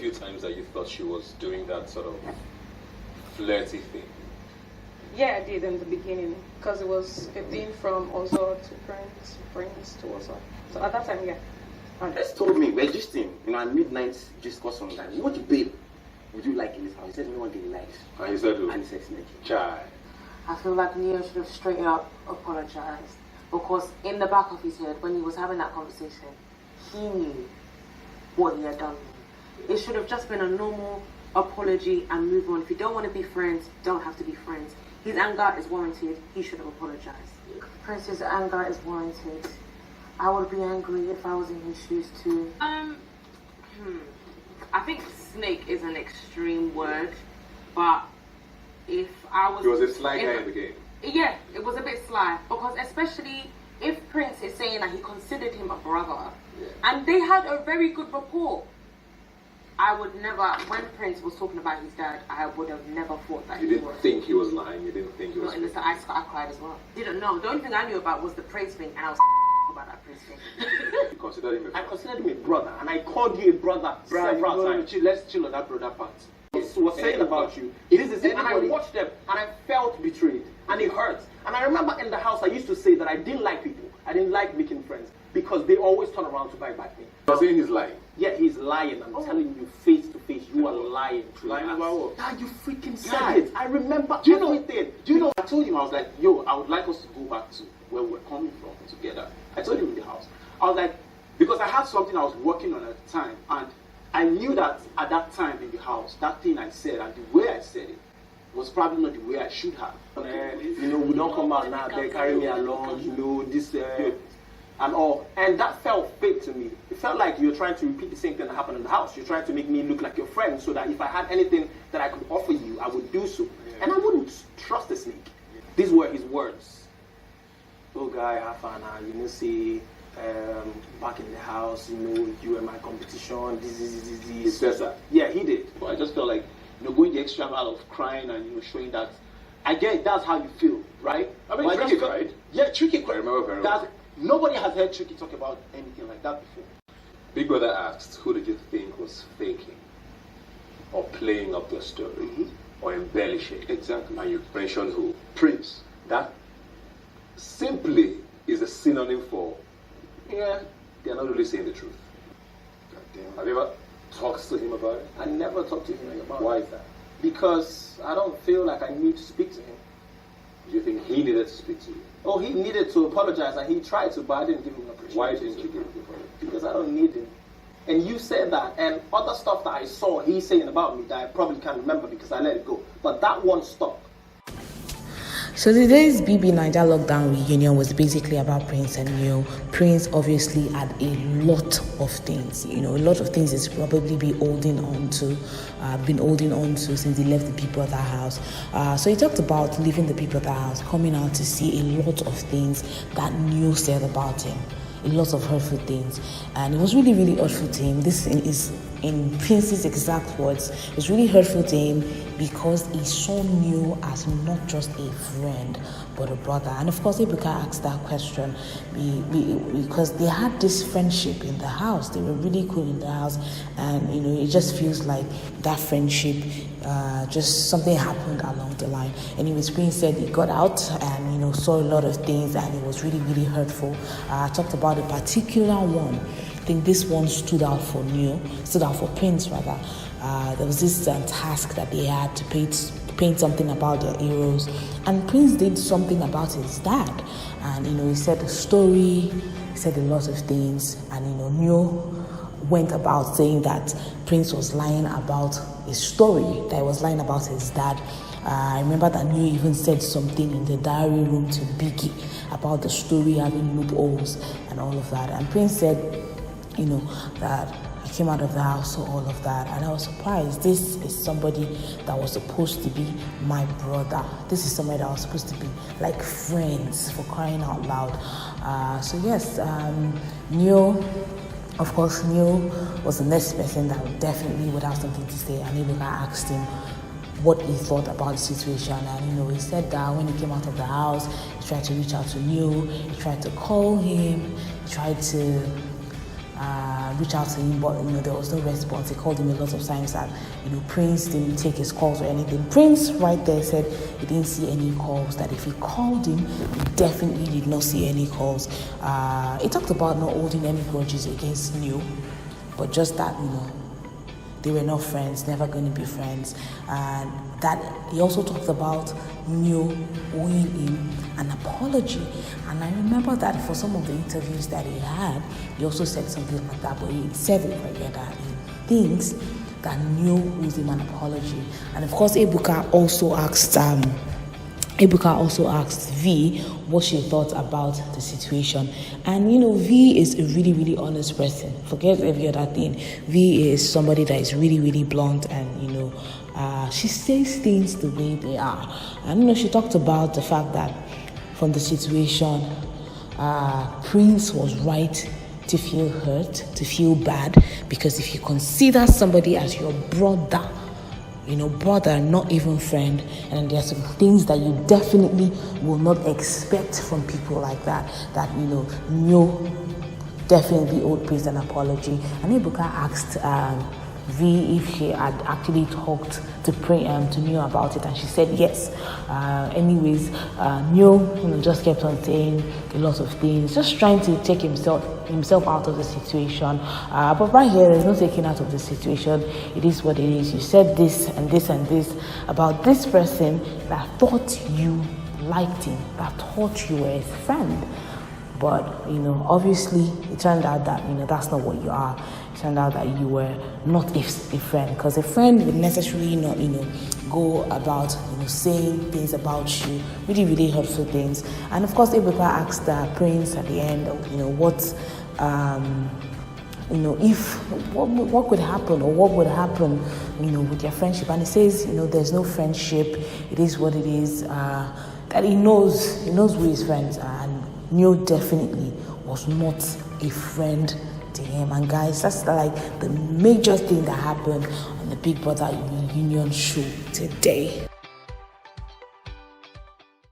few times that you thought she was doing that sort of flirty thing? Yeah, I did in the beginning, because it was a thing from Ozo to Prince to Ozo. So at that time, yeah. Just told me, we're just in, at midnight, just got some guy. What you babe would you like in this house? He said, no one didn't like. And he said, who? And he said, Snake. Chai. I feel like Neo should have straight up apologized, because in the back of his head, when he was having that conversation, he knew what he had done. It should have just been a normal apology and move on. If you don't want to be friends, don't have to be friends. His anger is warranted. He should have apologized. Prince's anger is warranted. I would be angry if I was in his shoes too. I think snake is an extreme word, but if I was... He was a sly guy in the game. Yeah, it was a bit sly, because especially if Prince is saying that he considered him a brother, and they had a very good rapport. I would never, when Prince was talking about his dad, I would have never thought that you didn't think he was lying. You didn't think he was. No, in the I cried as well. Didn't know. The only thing I knew about was the praise thing, and I was about that praise thing. You considered him a I considered him a brother, and I called you a brother several times. Let's chill on that brother part. Was saying about you. It is the same, and I watched them, and I felt betrayed, and it hurts. And I remember in the house, I used to say that I didn't like people. I didn't like making friends, because they always turn around to buy back me. You're saying he's lying? Yeah, he's lying. I'm telling you face to face, you are lying. Lying about what? God, you freaking said it. I remember everything. Do you know, I told him, I was like, yo, I would like us to go back to where we're coming from together. I told him in the house. I was like, because I had something I was working on at the time, and I knew that at that time in the house, that thing I said and the way I said it was probably not the way I should have. We don't come out now, they carry me along, this and all. And that felt fake to me. It felt like you're trying to repeat the same thing that happened in the house. You're trying to make me look like your friend, so that if I had anything that I could offer you, I would do so. And I wouldn't trust the snake. These were his words. Oh guy, have fun now, see, back in the house, you and my competition, this. He says that? Yeah, he did. But I just felt like, going the extra mile of crying and, showing that. I get that's how you feel, right? I mean, Tricky cried. Yeah, Tricky cried. I remember very well. Nobody has heard Tricky talk about anything like that before. Big Brother asked, who did you think was faking? Or playing up the story? Or embellishing? Exactly. And you mentioned who? Prince. That simply is a synonym for, they're not really saying the truth. God damn. Have you ever talked to him about it? I never talked to him about it. Why is that? Because I don't feel like I need to speak to him. Do you think he needed to speak to you? Oh, he needed to apologize, and he tried to, but I didn't give him an opportunity. Why didn't you give him the apology? Because I don't need him. And you said that, and other stuff that I saw he saying about me that I probably can't remember because I let it go. But that one stopped. So today's Bbnaija lockdown reunion was basically about Prince and Neo. Prince obviously had a lot of things, a lot of things he's probably been holding on to since he left the Big Brother house. So he talked about leaving the Big Brother house, coming out to see a lot of things that Neo said about him. A lot of hurtful things, and it was really, really hurtful to him. This is in Prince's exact words. It was really hurtful to him because he saw Neo as not just a friend but a brother. And of course, Erica asked that question because they had this friendship in the house. They were really cool in the house, and it just feels like that friendship, just something happened along the line. Anyways, Prince said he got out and saw a lot of things, and it was really, really hurtful. I talked about a particular one. I think this one stood out for Prince rather. There was this task that they had to paint something about their heroes, and Prince did something about his dad, and he said a story, he said a lot of things, and Neo went about saying that Prince was lying about his story, that he was lying about his dad. I remember that Neo even said something in the diary room to Biggie about the story having loopholes and all of that, and Prince said that I came out of the house, so all of that, and I was surprised. This is somebody that was supposed to be my brother. This is somebody that was supposed to be like friends, for crying out loud. So yes, Neo, of course, Neo was the next person that definitely would have something to say, and even I asked him what he thought about the situation, and he said that when he came out of the house, he tried to reach out to Neo, he tried to call him, he tried to reach out to him, but there was no response. He called him a lot of times, and Prince didn't take his calls or anything. Prince right there said he didn't see any calls, that if he called him, he definitely did not see any calls. He talked about not holding any grudges against Neo, but just that they were not friends, never going to be friends. And that he also talked about Neo owing him an apology. And I remember that for some of the interviews that he had, he also said something like that, but he said it right here that he thinks that Neo owes him an apology. And of course, Ebuka also asked V what she thought about the situation. And V is a really, really honest person. Forget every other thing. V is somebody that is really, really blunt, and she says things the way they are. And she talked about the fact that from the situation, Prince was right to feel hurt, to feel bad, because if you consider somebody as your brother, brother, not even friend, and there are some things that you definitely will not expect from people like that Neo definitely owed Prince an apology. And Ebuka asked V if she had actually talked to Neo about it, and she said yes. Anyways, Neo just kept on saying a lot of things, just trying to take himself out of the situation. But right here, there's no taking out of the situation. It is what it is. You said this and this and this about this person that thought you liked him, that thought you were his friend. But, obviously, it turned out that, that's not what you are. It turned out that you were not a friend. Because a friend would necessarily not, go about, saying things about you, really, really hurtful things. And, of course, Ebuka asked Prince at the end, what could happen, or what would happen, with your friendship. And he says, there's no friendship. It is what it is. That he knows who his friends are. And Neo definitely was not a friend to him. And guys, that's like the major thing that happened on the Big Brother reunion show today.